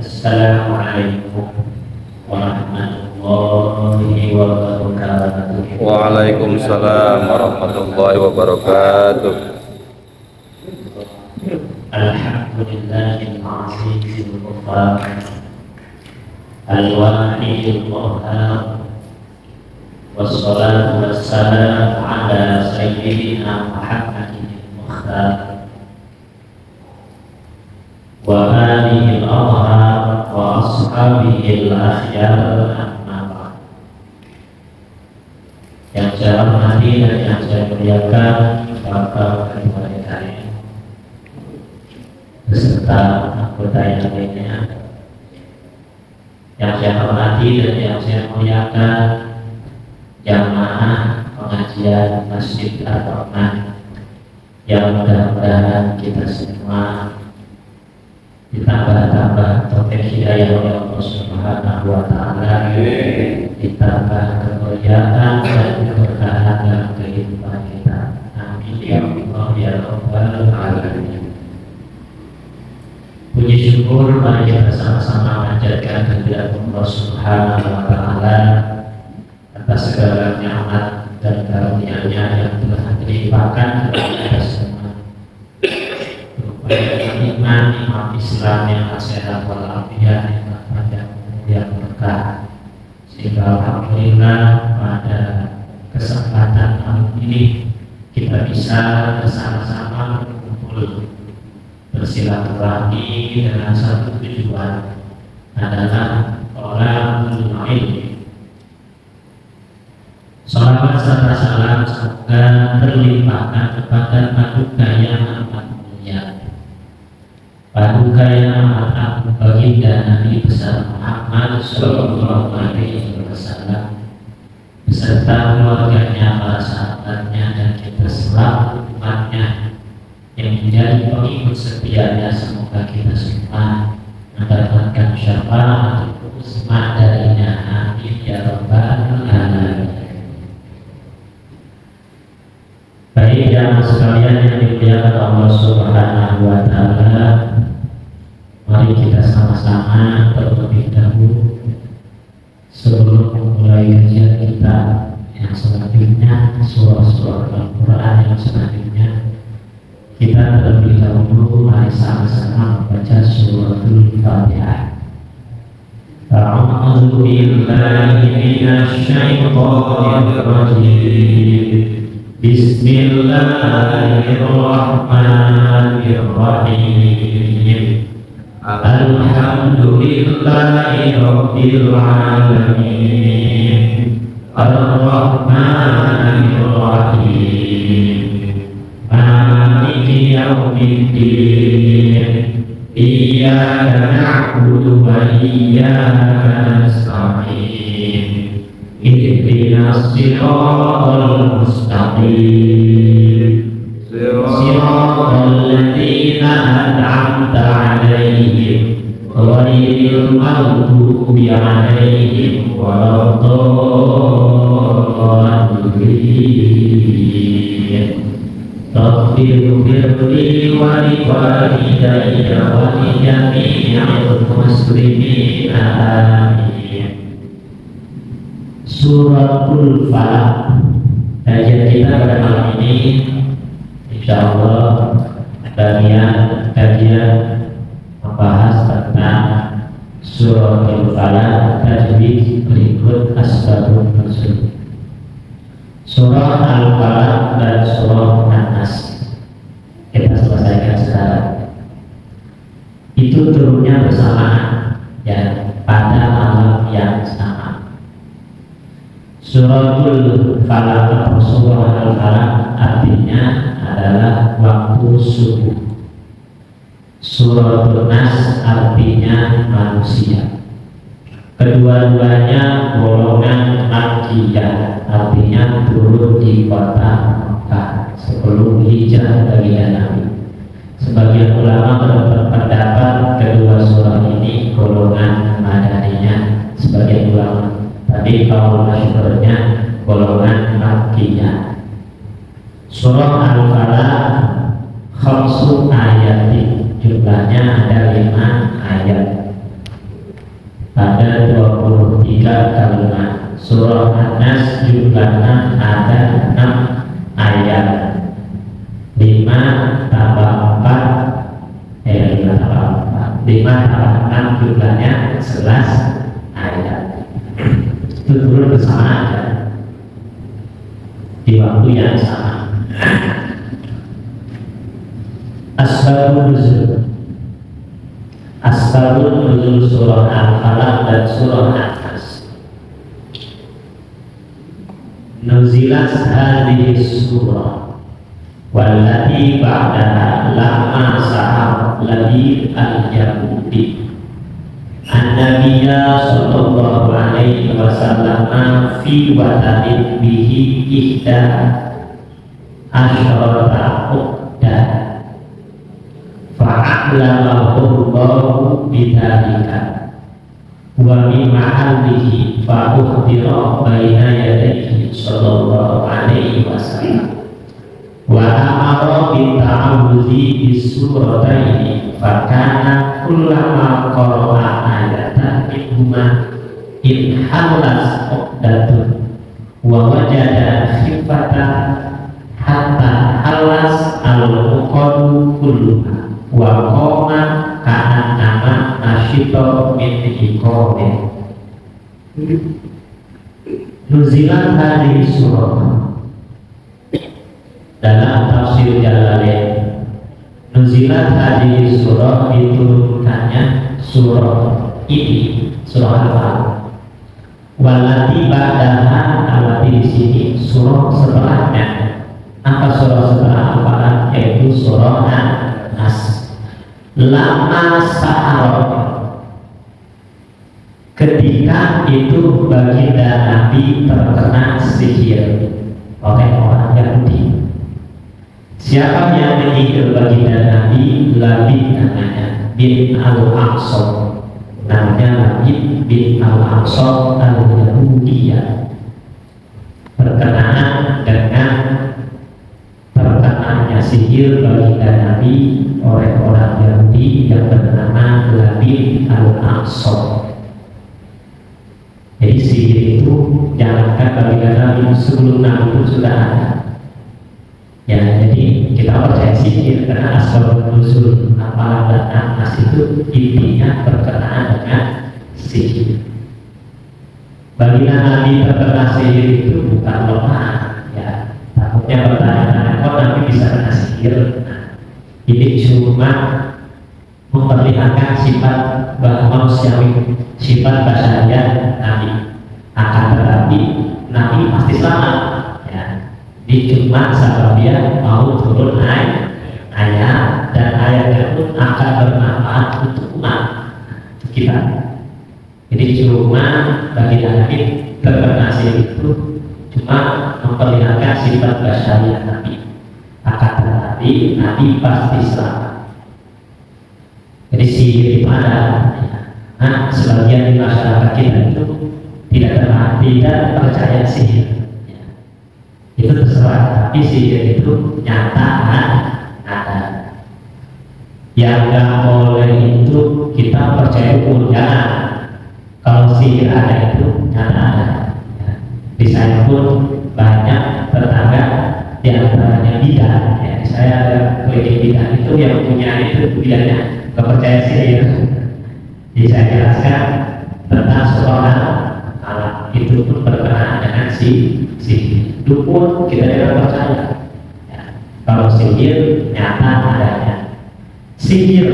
Assalamualaikum warahmatullahi wabarakatuh. Waalaikumsalam warahmatullahi wabarakatuh. Alhamdulillahil azizil ghafar, al-wahidil qahhar, wassalatu wassalamu ala sayyidina Muhammadin al-mukhtar wa alihi al-athhar wa ashabihi al-akhyar, amma ba'd. Yang saya hormati dan yang saya muliakan Bapak Ketua DKM beserta anggota yang lainnya, yang saya hormati dan yang saya muliakan jamaah pengajian Masjid Ar-Rahman, yang mudah-mudahan kita semua ditambah taufik hidayah oleh Allah Subhanahu wa taala, ditambah kemuliaan dan keberkahan dalam kehidupan kita. Amin ya Allah ya rabbal alamin. Puji syukur mari kita sama-sama panjatkan kehadirat Allah Subhanahu wa taala atas segala nikmat dan karunia-Nya yang telah dilimpahkan kepada kita semua. Iman Islam yang sehat walafiat, nikmat panjang yang berkah, sehingga alhamdulillah pada kesempatan kali ini kita bisa bersama-sama berkumpul bersilaturahmi dengan satu tujuan, adalah orang ilmu. Salawat serta salam semoga terlimpahkan kepada paduka yang amat mulia, paduka yang amat agung baginda Nabi besar Muhammad Sallallahu Alaihi Wasallam beserta keluarganya, para sahabatnya, dan kita selalu umatnya yang menjadi pengikut setianya. Semoga kita semua mendapatkan syafaat uzma darinya. Amin ya rabbal alamin. Baik jamaah sekalian yang dimuliakan Allah Subhanahu wa taala, mari kita sama-sama terlebih dahulu sebelum memulai kajian kita yang selanjutnya, surah-surah Al-Quran yang selanjutnya, kita terlebih dahulu mari sama-sama membaca suratul Fatihah. A'udzu billahi minasy syaithanir rajim. Bismillahirrahmanirrahim. Alhamdulillahi rabbil alamin. Ar-Rahmanir Rahim. Maliki yaumiddin. Iyyaka na'budu wa iyyaka nasta'in. Ihdinas siratal mustaqim. Siratal ladzina an'amta 'alaihim ghairil maghdubi 'alaihim waladdallin. Taghfirli wa liwalidayya wa li jami'il muslimin. Amin. Suratul Falaq. Kajian kita pada malam ini insyaallah kajian membahas tentang Suratul Falaq, tajwid berikut asbabun nuzul. Surah Al-Falaq dan Surah An-Nas kita selesaikan sekarang. Itu turunnya bersamaan, ya, pada malam yang sama. Suratul Falaq atau Surah Al-Falaq artinya adalah waktu subuh. Suratul Nas artinya manusia. Kedua-duanya golongan Makkiyah, artinya turun di kota Makkah sebelum hijrah baginda Nabi. Sebagian ulama berpendapat kedua surah ini golongan Madaniyah, sebagian ulama. Tapi kalau masyhurnya golongan Makkiyah. Surah Al-Falaq khamsu ayatin, jumlahnya ada 5 ayat. 35. Surah An-Nas jumlahnya ada 6 ayat. 5 tambah 4 5 tambah 4 5 tambah 6 jumlahnya 11 ayat. Itu turun bersamaan di waktu yang sama. Asbabun nuzul. Asbabun nuzul surah Al-Falaq dan surah An-Nas. Nuzilat hadhihi surah wallati ba'daha lamma sahab Labid al-Yahudi An-Nabiyya sallallahu alaihi wasallam fi watanin bihi ihda asyarata uqdah fa'alamahu Allahu bidzalika wa min mahallihi fa uhdira baina yadayhi sallallahu alaihi wasallam wa amara bi ta'awudzi bisurataini fa kana kullama qara'a ayatan minhuma in halas uqdatun wa wajada khifatan hatta halas al-uqadu kulluha wa qoma kana nama nasyita min iqamin. Nuzilat hadhihi surah. Dalam tafsir Jalalain, nuzilat hadhihi surah, diturunkannya surah ini, surah Al-Falaq. Wallati ba'daha, alati di sini surah setelahnya. Apa surah setelah Al-Falaq? Yaitu surah An-Nas. Lama sahara, ketika itu baginda Nabi terkena sihir oleh orang Yahudi. Siapa yang menyihir baginda Nabi? Labid namanya, bin al-Aqsa, namanya Labid bin al-Aqsa al-Yahudiyah. Berkenaan dengan terkenanya sihir baginda Nabi oleh orang Yahudi yang bernama Labid al-Aqsa. Jadi sihir itu jangankan baginda Nabi, sebelum Nabi pun sudah ada. Ya, jadi kita percaya sihir karena asbabun nuzul Al-Falaq dan An-Nas itu intinya berkenaan dengan sihir. Baginda Nabi terkena sihir itu bukan lemah, ya. Takutnya pertanyaan, kok Nabi bisa kena sihir? Nah, ini cuma memperlihatkan sifat manusiawi, sifat basyariah Nabi. Akan tetapi Nabi pasti selamat. Ini cuma sebab dia mau turun ayat, dan ayatnya pun akan bermanfaat untuk umat kita. Jadi cuma bagi Nabi terkena sihir itu cuma memperlihatkan sifat basyariah Nabi. Akan tetapi Nabi pasti selamat. Jadi sihir itu ada. Nah, sebagian di masyarakat kita itu tidak percaya sihir. Itu terserah, tapi sihir itu nyata ada. Yang nggak boleh itu kita percaya pun jangan. Kalau sihir ada itu nyata ada. Di saya pun banyak tetangga di antaranya bidan. Ya, saya ada klinik bidan itu yang punya itu bidannya nggak percaya sihir. Jadi saya jelaskan tentang seorang alat itu pun berkenaan dengan sihir. Dukun kita tidak percaya. Ya, kalau sihir nyata adanya. Sihir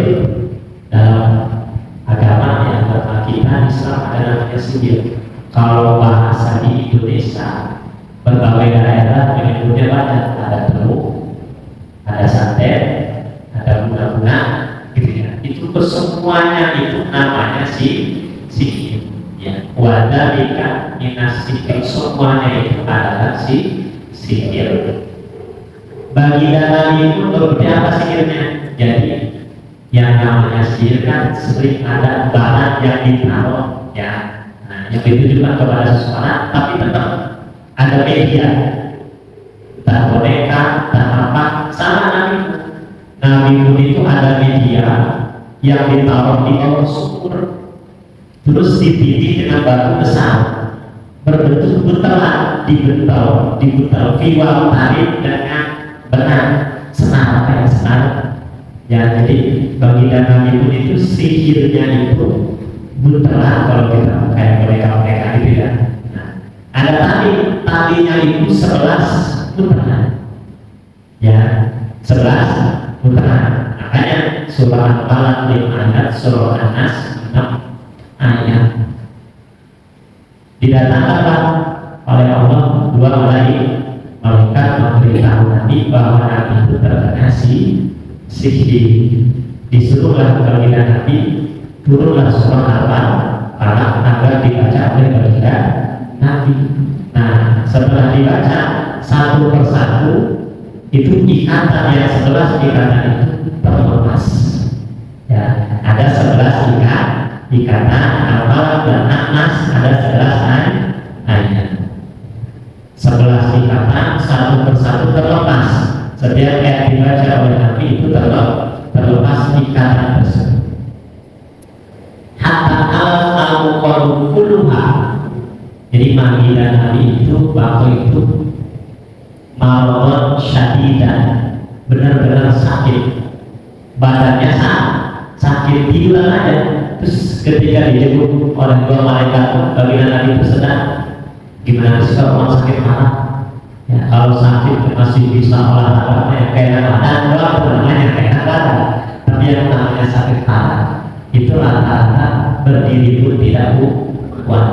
dalam agama yang agama kita Islam ada namanya sihir. Kalau bahasa di Indonesia berbagai daerah menyebutnya banyak. Ada teluk, ada santet, ada guna-guna, gitu ya. Itu semuanya itu namanya sihir. Ya, wadalika minas sihir, semuanya itu adalah sihir. Bagi Nabi pun seperti apa sihirnya? Jadi yang namanya sihir kan sering ada barang yang ditaruh, ya. Nah, yang itu juga kepada seseorang, tapi tetap ada media, entah boneka, entah apa, sama Nabi. Nabi pun itu ada media yang ditaruh di bawah sumur, terus ditindih dengan batu besar. berbentuk butelan, dibetel fiwal tarik dengan benang senar kayak senar ya. Jadi baginda Nabi pun itu sihirnya itu butelan kalau kita kayak mereka gitu ya. Nah, ada talinya itu 11 butelan ya, 11 butelan. Makanya surah Al-Falaq 5 ayat, surah An-Nas 6 ayat. Didatangkanlah oleh Allah 2 malaikat memberitahu Nabi bahwa Nabi itu terkena sihir. Disuruhlah baginda Nabi turunlah surah Al-Falaq agar dibaca oleh baginda Nabi. Nah, setelah dibaca satu persatu itu ikatan yang 11 ikatan itu terlepas ya. Ada 11 ikatan Al-Falaq dan An-Nas, ada 11 ayat, 11 ikatan satu persatu terlepas. Setiap ayat dibaca oleh Nabi itu terlepas ikatan tersebut. Hatta al-qulubah. Jadi baginda Nabi itu waktu itu maradun syadidan, benar-benar sakit, badannya sakit gila aja. Terus ketika dijemput oleh 2 malaikat, baginda Nabi itu sedang gimana sih kalau orang sakit parah ya, kalau sakit masih bisa olahraga kayak badan doang, namanya kayak badan. Tapi yang namanya sakit parah itu rata-rata berdiri pun tidak kuat.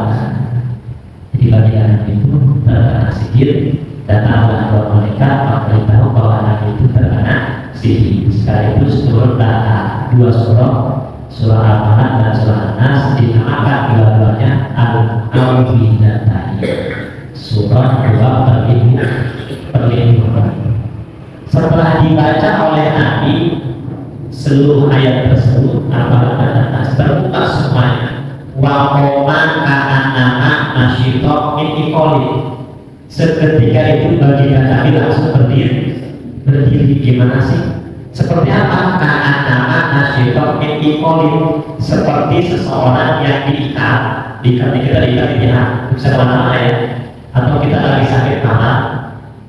Jadi baginda Nabi itu terkena sihir. Datanglah 2 malaikat memberitahu bahwa Nabi itu terkena sihir. Sekaligus turun data 2 surah Al-Falaq dan surah An-Nas, dinamakan dua-duanya Al-Mu'awwidhatain, surah 2 perlindungan. Setelah dibaca oleh Nabi seluruh ayat tersebut, Al-Falaq dan An-Nas terbuka semuanya. Wa qoma ka'annama nasyita min iqali. Seketika itu baginda Nabi langsung berdiri. Gimana sih? Seperti apa? Ka'annama nasyita min iqali, seperti seseorang yang diikat kita diikat bisa kemana-mana ya. Atau kita lagi sakit parah,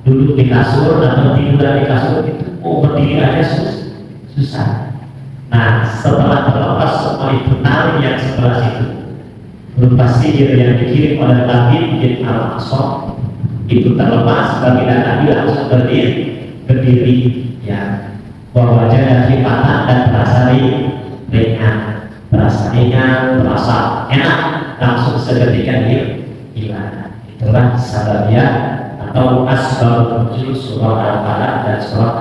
duduk di kasur atau tidur di kasur itu berdiri aja susah. Nah, setelah terlepas semua itu tali yang 11 itu berupa sihir yang dikirim oleh Labid bin Al-Asam itu terlepas, baginda Nabi langsung berdiri ya, bahwa wajah khifatan dan terasa ringan, terasa enak, langsung seketika hilang. Itulah sababnya atau asbab nuzul surah Al-Falaq dan surah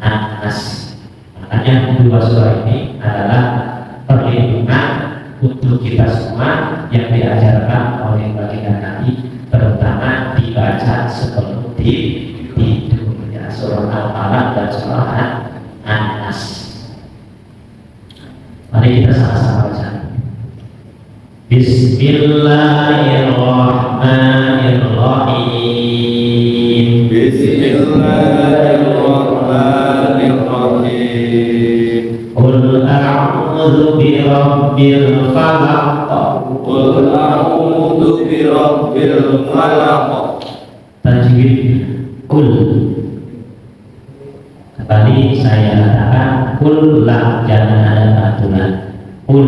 An-Nas. Makanya 2 surah ini adalah perlindungan untuk kita semua yang diajarkan oleh baginda Nabi, terutama dibaca sebelum tidur ya, surah Al-Falaq dan surah An-Nas. Mari kita sama-sama baca. Bismillahirrahmanirrahim. Bismillahirrahmanirrahim. Qul a'udzu birabbil falaq. Qul a'udzu birabbil falaq. Tajwid kul. Kembali saya katakan kul lah, jangan ada aturan. Kul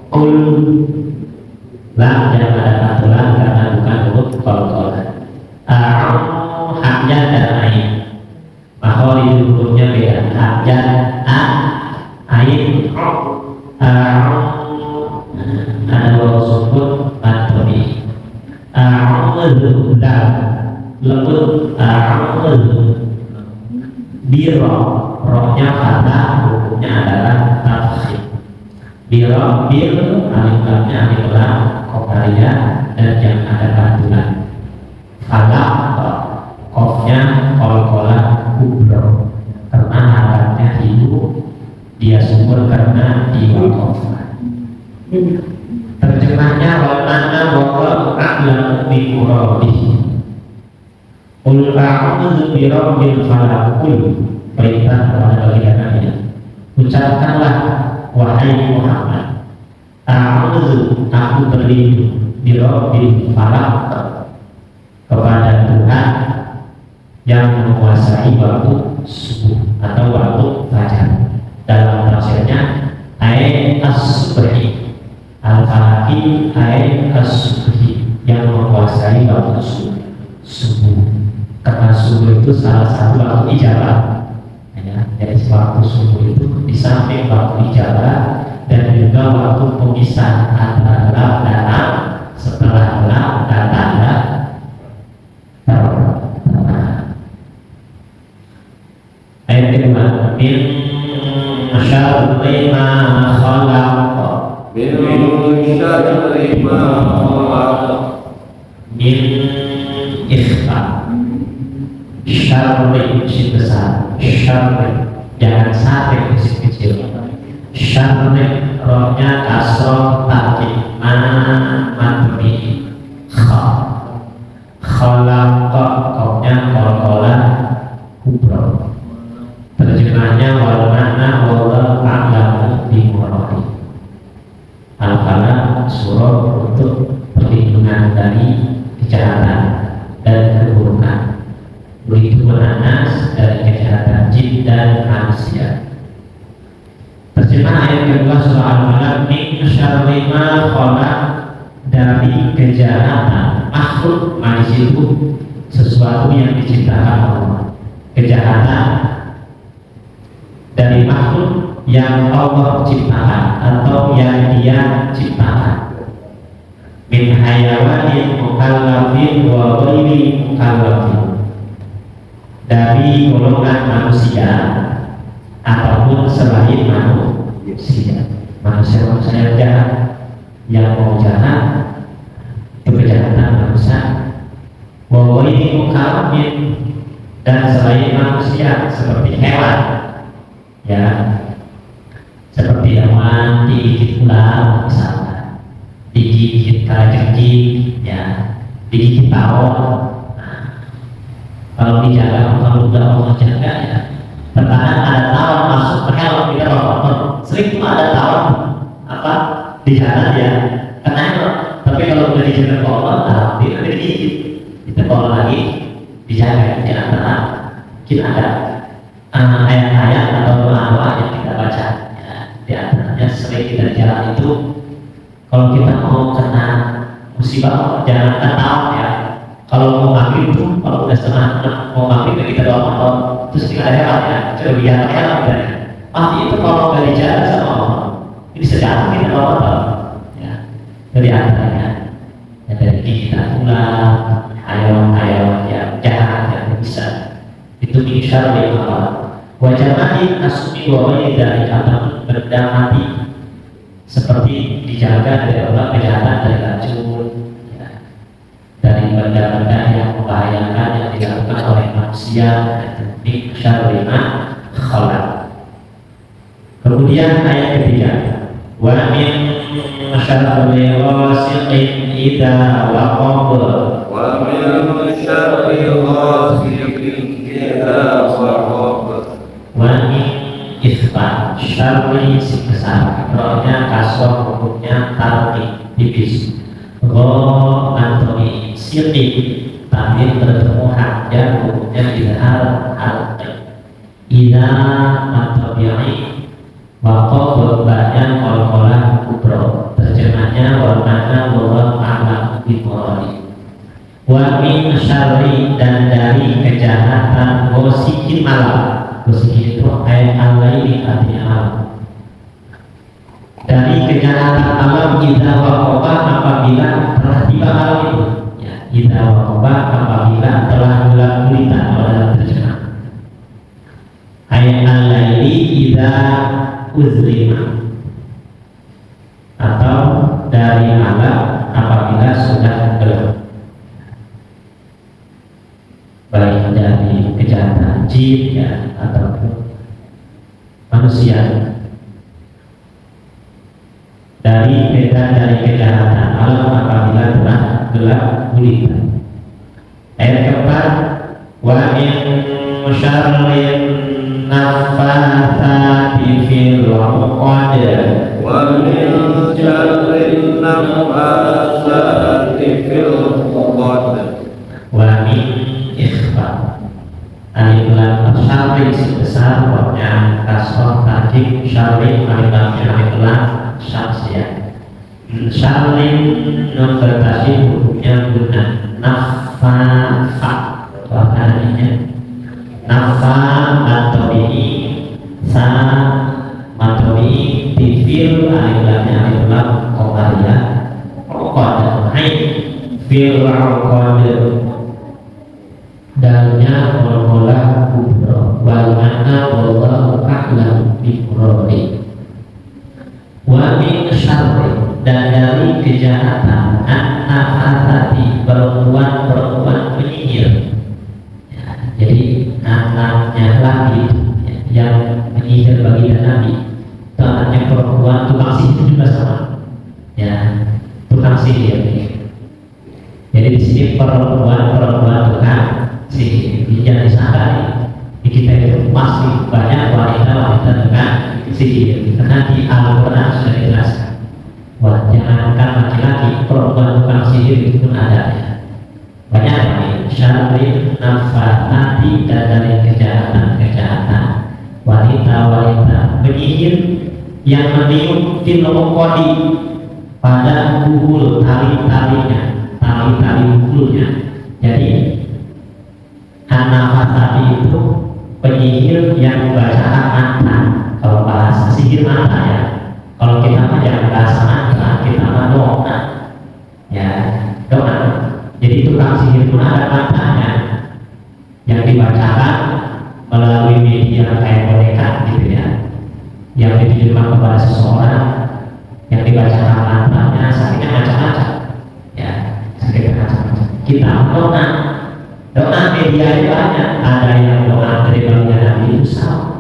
kul lah, jangan ada aturan karena bukan huruf qalqalah. Haknya dan ain. Mahori hurufnya beda. Haknya ain ada waw sukun matobi. A'udzu la lembut. A'udzu biro, rohnya kata, hukumnya adalah tafsir. Biro alif lamnya alif lam qabariyah dan yang ada kandungan. Falaq qafnya qalqalah kubro, karena harapnya hidup, dia subur karena diwakafkan. Terjemahnya wal mana wa a'lamu bi muradihi. Qul a'udzu bi rabbil falaq. Perintah kepada baginda Nabi, ucapkanlah wahai Muhammad, a'udzu, aku berlindung, bi birabbil falaq, kepada Tuhan yang menguasai waktu subuh atau waktu fajar. Dalam tafsirnya ayat as-subhi, al-falaqi ayat as-subhi, yang menguasai waktu subuh. Karena subuh itu salah satu waktu ijabah. Jadi waktu subuh itu di samping waktu ijabah dan juga waktu pemisah antara gelap datang, setelah gelap datang ayat kedua, min syarri ma khalaq, min syarri ma khalaq, min ikhfa, syarri si besar, syarri jangan sampai kecil-kecil, syarri rohnya kasroh takib matmi khalaq koknya kol-kola kubro. Terjemahnya wal mana wallahu a'lamu bi muradi. Al-Falaq surah untuk perlindungan dari kejahatan dan keburukan, begitu menanas dari kejahatan jin dan manusia. Terjemah ayat kedua surah Al-Falaq, min syarri ma khalaq, dari kejahatan makhluk manusia itu sesuatu yang diciptakan Allah. Kejahatan dari makhluk yang Allah ciptakan atau yang Dia ciptakan, min hayawanin mukallafin wa ghairi mukallafin, dari golongan manusia ataupun selain manusia. Manusia yang jahat, yang mau jahat itu kejahatan manusia. Wa ghairi mukallafin, dan selain manusia seperti hewan, ya, seperti hewan digigit ular misalnya, digigit kalajengking, ya, digigit tawon. Nah, kalau dijaga, kalau udah Allah jaga, ya, terkadang ada tawon masuk ke helm kita rotor, sering tuh ada tawon apa di jalan ya, kena helm. Tapi kalau udah dijaga Allah, alhamdulillah digigit. Itu kalau lagi dijaga di antara kita ada ayat-ayat atau doa-doa yang kita baca, ya, di antaranya sering kita jalan itu, kalau kita mau kena musibah jangan ketawa ya. Kalau mau maghrib itu, kalau udah setengah mau maghrib kita doa motor, terus kita ada hewan ya, coba lihat hewan ya. Pasti itu kalau nggak dijaga sama Allah, ini sejarah kita doa motor, ya. Dari antaranya, ya, dari gigitan ular, hayawan-hayawan yang jahat yang bisa itu bisa dari Allah. Wajah mati asmi wawai dari kata benda mati seperti dijaga dari Allah, kejahatan dari racun, ya, dari benda-benda yang membahayakan yang dilakukan oleh manusia, itu syarrima khalaq. Kemudian ayat ketiga, wa min syarri ghasiqin idza waqab, wa min syarri ghasiqin idza waqab, wa min ikhfa syarri si besar, rohnya kasroh, hukumnya tarki tipis, go antoni siqi tamil bertemu haknya, hukumnya izhar halqi, ida antabi'i waqaf banyak kol-kolah kubro. Terjemahnya wal mana wallahu a'lam bi muradi. Wa min syarri, dan dari kejahatan ghasiqin malam. Ghasiqin itu ayat al-laili, artinya malam. Dari kejahatan malam, idza waqafa, apabila telah tiba malam itu, ya, idza waqafa, apabila telah gelap gulita. Dalam terjemah ayat al-laili idza uzlima, atau dari malam apabila sudah gelap, baik dari kejahatan jin, ya, ataupun manusia. Dari kejahatan malam apabila telah gelap gulita. Ayat keempat, wa min syarrin naffatsati fil 'uqad, ومن شر النفاثات في العقد ومن إخفاء alif lam syarri sebesar waknya kasroh tajik syarri alif lam syamsiah syarri non bertasi hukumnya guna nafafa wakanya nafa matobi sa matobi tifil alif lam komariah qad hai fil qad dalnya wal-wala kubra wal mana wallahu a'lam bi muradi wa min syarri dan dari kejahatan an-nafathati perempuan penyihir ya, jadi anaknya lagi yang menyihir bagi Nabi itu anaknya perempuan tukang sihir juga sama ya tukang sihir jadi di sini perempuan tukang sihir jangan disadari di kita itu masih banyak wanita dengan sihir karena di Al-Quran sudah dijelaskan wah jangankan laki-laki perempuan tukang sihir itu pun ada ya. Banyak nih syarri nafathati dan dari kejahatan wanita penyihir yang meniup fil uqadi pada buhul tali-tali buhulnya jadi an-nafathati itu penyihir yang membacakan mantra kalau bahasa sihir mantra ya kalau kita jangan bahasa mantra kita doa ya doa jadi tukang sihir pun ada mantranya yang dibacakan melalui media kayak boneka gitu ya yang ditujukan kepada seseorang yang dibacakan mantranya sakitnya macam-macam ya sakitnya macam-macam kita doa media itu ada yang doa dari bagian Nabi Musa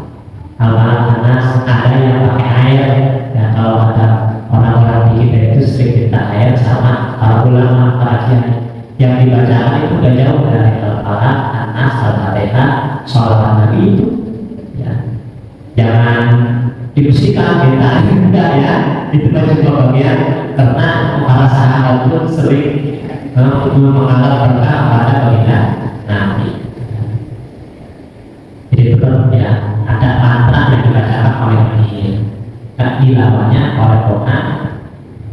Al-Anas ada yang pakai air ya kalau ada orang-orang di kita itu sering minta air sama para ulama para kiai yang dibacakan itu gak jauh dari Al-Fatihah Anas Al-Fatihah sholawat Nabi itu ya jangan dibersihkan kita enggak ya itu juga bagian karena para sahabat pun sering menganggap berkah pada bagian Nabi. Jadi betul ya ada mantra yang dibacakan oleh penyihir dan dilawannya oleh doa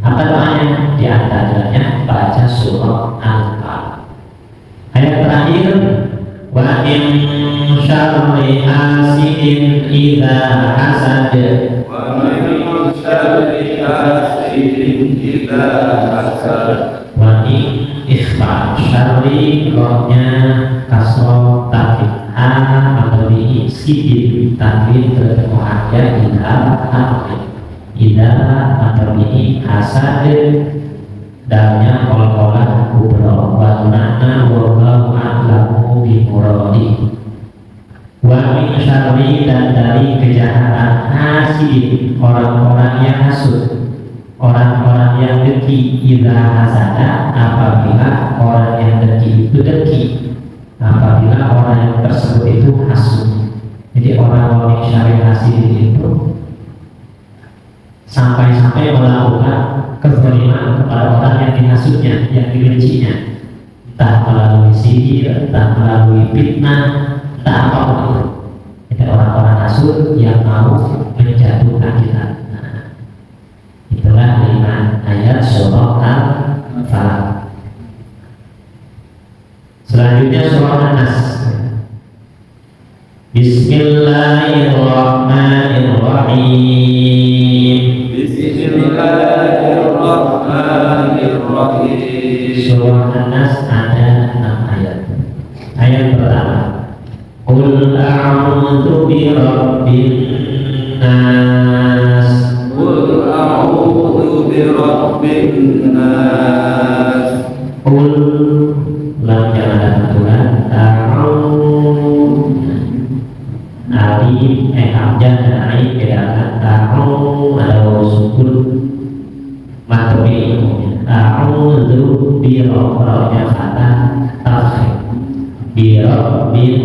apa doanya di antaranya baca surah Al-Qalam ayat terakhir wa min syarri hasidin idza hasad wa min syarri hasidin idza hasad wa min ikhfa syarri rohnya kasroh takif atau di sidin takif bertemu aja ida atau di hasad dalnya kol-kolan kubro walana wallahu a'lamu bi muradi wa min syarri dan dari kejahatan hasidin orang-orang yang hasud orang-orang yang dengki idza hasada apabila orang yang dengki itu dengki apabila orang yang tersebut itu hasud jadi orang-orang yang syarri hasidin itu sampai-sampai melakukan kezaliman kepada orang yang dihasutnya, yang dibencinya entah melalui sihir, entah melalui fitnah, entah apapun itu jadi orang-orang hasud yang mau menjatuhkan kita itulah 5 ayat surah Al-Falaq. Selanjutnya surah An-Nas. Bismillahirrahmanirrahim. Bismillahirrahmanirrahim. Surah An-Nas ada 6 ayat. Ayat pertama, Qul a'udzu bi rabbin nas. Qul a'udzu bi rabbin nas. Qul lam jangan ada aturan alif hamzah dan alif bedakan ada wawu sukun matobi a'udzu bi rabbin kata takhir bi rabbin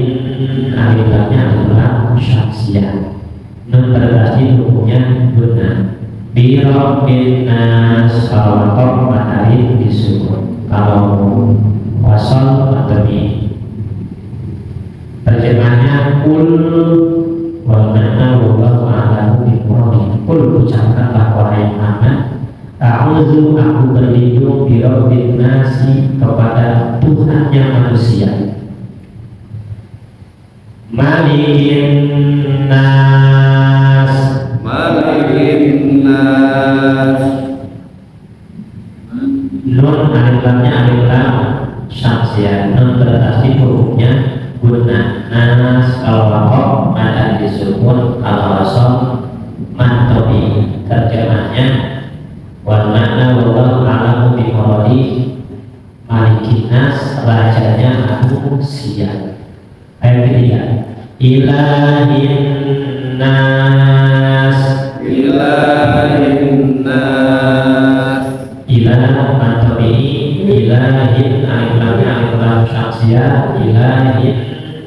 alif lamnya adalah syamsiah nun terasi hukumnya guna bi Birabbin nas. Kalau wakof matahari disukun, kalau wasol matahari. Terjemahnya kul wal mana wallahu a'lamu bimuradih. Kul, ucapkanlah wahai Muhammad, a'udzu, aku berlindung birabbin nasi, kepada Tuhannya manusia, malikin nas, malikin nas. nun alif lamnya alif lam syamsiah, nun berarti hurufnya guna. Nas kalau wakof mada disukun, kalau wasol mantobi. Terjemahnya wal makna wallahu a'lamu bimuradih, malikin nas, rajanya manusia. Ayat ketiga, ilahin nas, ilahin nas. ilah mantobi, ilahin alif lamnya alif lam syamsiah, ilahin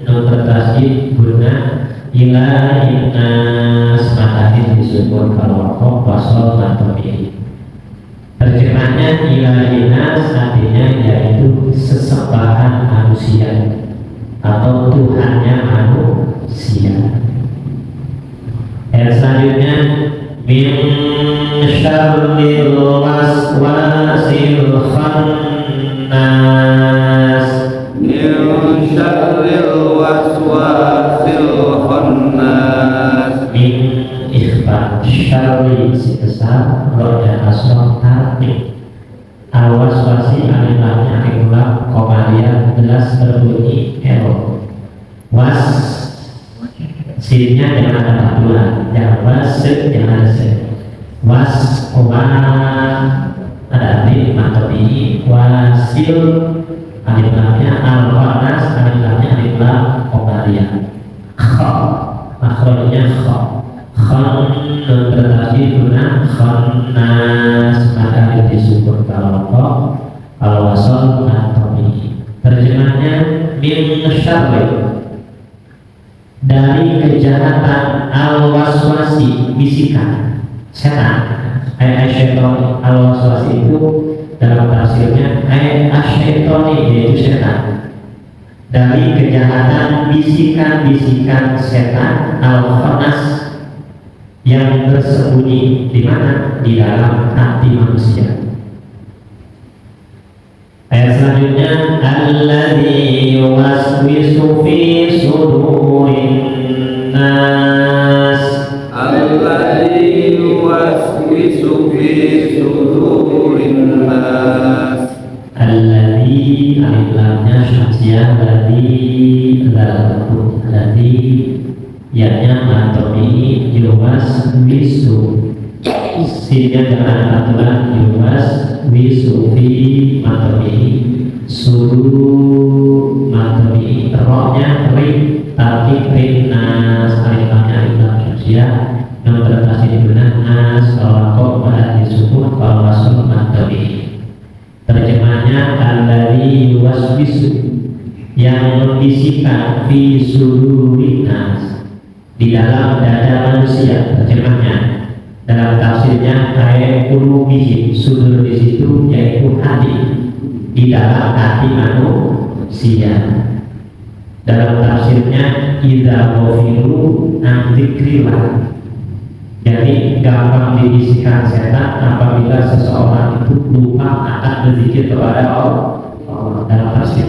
nun bertasydid guna, ilahin nas matahari disukun, kalau wakof wasol mantobi. Terjemahnya ilahin nas artinya yaitu sesembahan manusia atau Tuhannya manusia. Ayat selanjutnya, min syarril waswasil khannas, Min syarril waswasil khannas. min ikhfa syarri si besar, roda asroh arti, al-waswasi alif lamnya alif lam komariah jelas berbunyi ero. Was sinnya jangan ada dua, jangan was, jangan se. Was wa ada alif matobi, wasil alif lamnya al-khanas alif lamnya alif lam komariah. Kha makhrajnya kha, khan berarti guna, khannas maka disukun kalau wakof, kalau wasol matobi. Terjemahnya min syarri, dari kejahatan, al-waswasi bisikan setan, syaitan. Al-waswasi itu dalam tafsirnya asyaitoni, yaitu setan. Dari kejahatan bisikan-bisikan setan, al-khanas, yang bersembunyi di mana? Di dalam hati manusia. Ayat selanjutnya, alladzi yuwaswisu fi sudurin nas, Alladzi yuwaswisu fi sudurin nas. alladzi alif lamnya syamsiah, alladzi ya-nya matobi, yuwaswisu sinnya jangan aturan, yuwaswisu fi matobi, sudu matobi, rohnya ring tapi ring nas, alif lamnya alif lam syamsiah, nun bertasydid guna, nas kalau wakof pada disukun, kalau wasol matobi. Terjemahnya alladzi yuwaswisu, yang membisikkan fi sudurin nas, di dalam dada manusia. Terjemahnya dalam tafsirnya ayat qulubihim, sudur di situ yaitu hati, di dalam hati manusia. Dalam tafsirnya idza ghafilu an dzikrillah, jadi gampang dibisikkan setan apabila seseorang itu lupa akan berzikir kepada Allah. Dalam tafsir,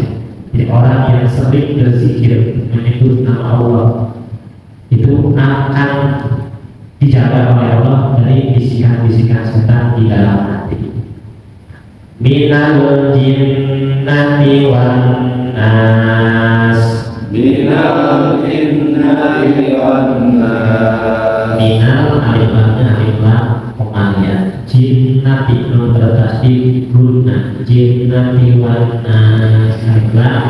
jadi orang yang sering berzikir menyebut nama Allah itu akan dijaga oleh Allah dari bisikan-bisikan setan di dalam hati. Minal jinnati wan nas, Minal jinnati wan nas. minal alif lamnya alif lam komanya, jinnati nun bertasydid guna, jinnati wan nas alif lam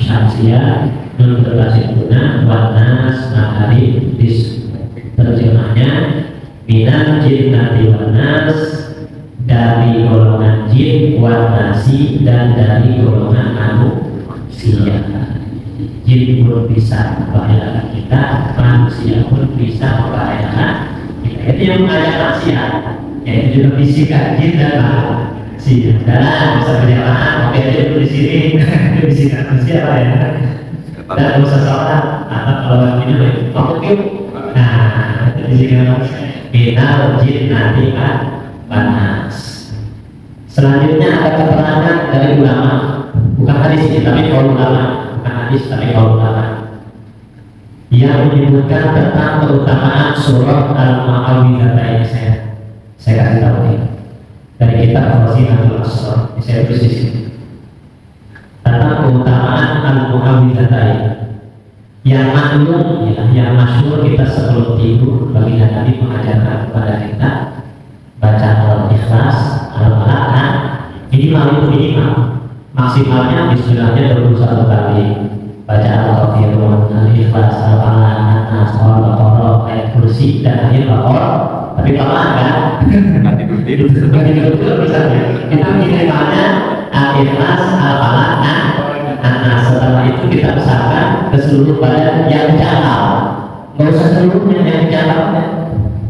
syamsiah, nun bertasydid guna, wan nas matahari dis. Terjemahnya minal jinnati wan nas, dari golongan jin, wan nasi, dan dari golongan manusia. Jin pun bisa membahayakan kita, manusia pun bisa membahayakan kita. Itu yang mengajak nasihat. yaitu juga bisikan jin dan manusia. Dan bisa berjamaah, oke aja dulu di sini, bisikan manusia apa ya? Dan seseorang atau kalau ini oke, nah bisikan manusia. Minal jin nanti panas. Selanjutnya ada keterangan dari ulama, bukan hadis ini tapi kaul ulama, bukan hadis tapi kaul ulama, yang menyebutkan tentang keutamaan surah Al-Mu'awwidhatain. Saya kasih tahu nih dari kitab Khazinatul Asrar, saya tulis di sini tentang keutamaan Al-Mu'awwidhatain yang maklum, ya, yang masyhur kita sebelum tidur baginda Nabi mengajarkan kepada kita baca Al-Ikhlas, Al-Falaq, minimal itu minimal, maksimalnya bismillahnya 21 kali, baca Al-Kafirun, Al-Ikhlas, Al-Falaq, An-Nas, Al-Baqarah, ayat kursi dan akhir Baqarah. Tapi pelan kan? Tidur misalnya. Itu minimalnya Al-Ikhlas, Al-Falaq, An-Nas. Setelah itu kita usahakan ke seluruh badan yang jangkau. Nggak usah seluruhnya yang jangkau.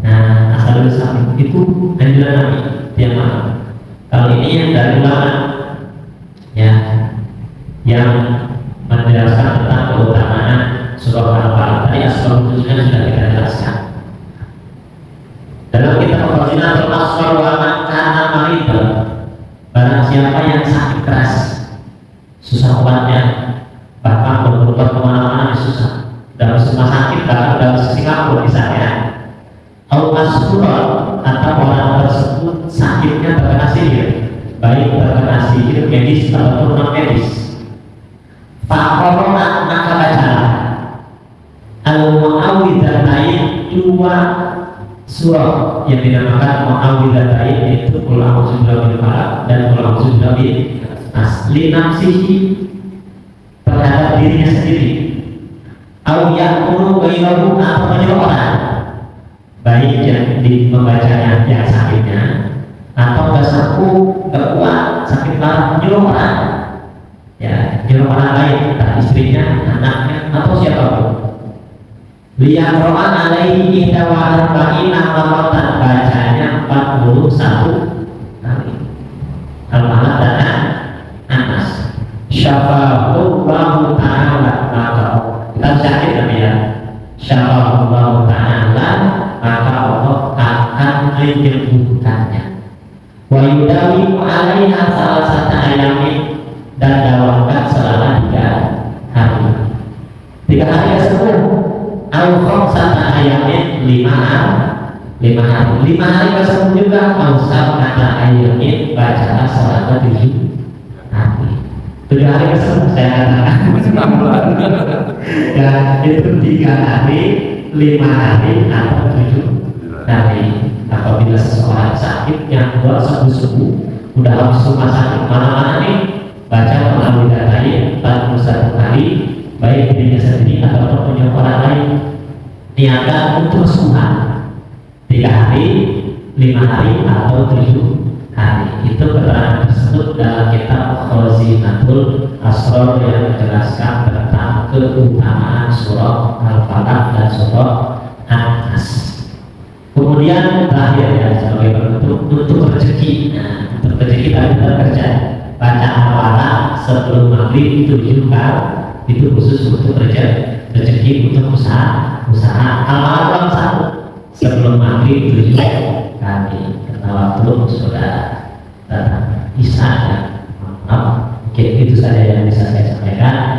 Nah, asal usaha itu anjuran Nabi yang mana? Kalau ini yang dari ulama, ya, yang menjelaskan tentang keutamaan surah Al-Falaq. Tadi asal-usulnya sudah kita jelaskan. Dalam kitab Khazinatul Asrar wa man kana maridan, barang siapa yang sakit keras, susah obatnya, bahkan berobat kemana-mana susah, dalam rumah sakit, bahkan dalam Singapura misalnya, atau maskurah, atau orang tersebut sakitnya terkena sihir, baik terkena sihir medis ataupun non medis. Fakorona maka bacalah Al-Mu'awwidhatain, 2 surah yang dinamakan Mu'awwidhatain, yaitu Qul a'udzu birabbil falaq dan Qul a'udzu birabbin nas, li nafsihi, terhadap dirinya sendiri, au ya'muru ghayrahu, atau menyuruh orang, baik yang membacanya yang sakitnya atau gak sanggup, gak kuat, sakit parah, nyuruh orang, ya, nyuruh orang lain, entah istrinya, anaknya, atau siapapun. Liyaqra'an alaihi ihda wa arba'ina marratan, bacanya 41 kali Al-Falaq dan An-Nas. Syafa'u Allahu ta'ala, maka kita sakit namanya ya. Syafa'u Allahu ta'ala, maka Allah akan menyembuhkannya. Wa yudawimu alaiha salasata ayamin, dan dawakan selama 3 hari. 3 hari sembuh. Al-Khamsata ayamin, 5 hari. 5 hari sembuh juga. Al-Sab'ata ayamin, bacalah selama 7 hari. 7 hari sembuh saya katakan. Ya, itu 3 hari, 5 hari, atau 7 hari. Apabila seseorang sakit yang buat sembuh-sembuh, udah harus rumah sakit mana-mana nih, baca Al-Mu'awwidhatain 41 kali, baik dirinya sendiri ataupun punya orang lain, niatkan untuk kesembuhan 3 hari, 5 hari, atau 7 hari. Itu keterangan tersebut dalam kitab Khazinatul Asrar yang menjelaskan tentang keutamaan surah Al-Falaq dan surah An-Nas. Kemudian terakhir ya, sebagai penutup, untuk rezeki. Nah, untuk rezeki tadi kita kerja baca Al-Falaq sebelum maghrib 7 kali, itu khusus untuk rezeki, untuk usaha. Al-Falaq 1 sebelum maghrib 7 kali, karena waktu sudah datang Isya ya. Mungkin itu saja yang bisa saya sampaikan.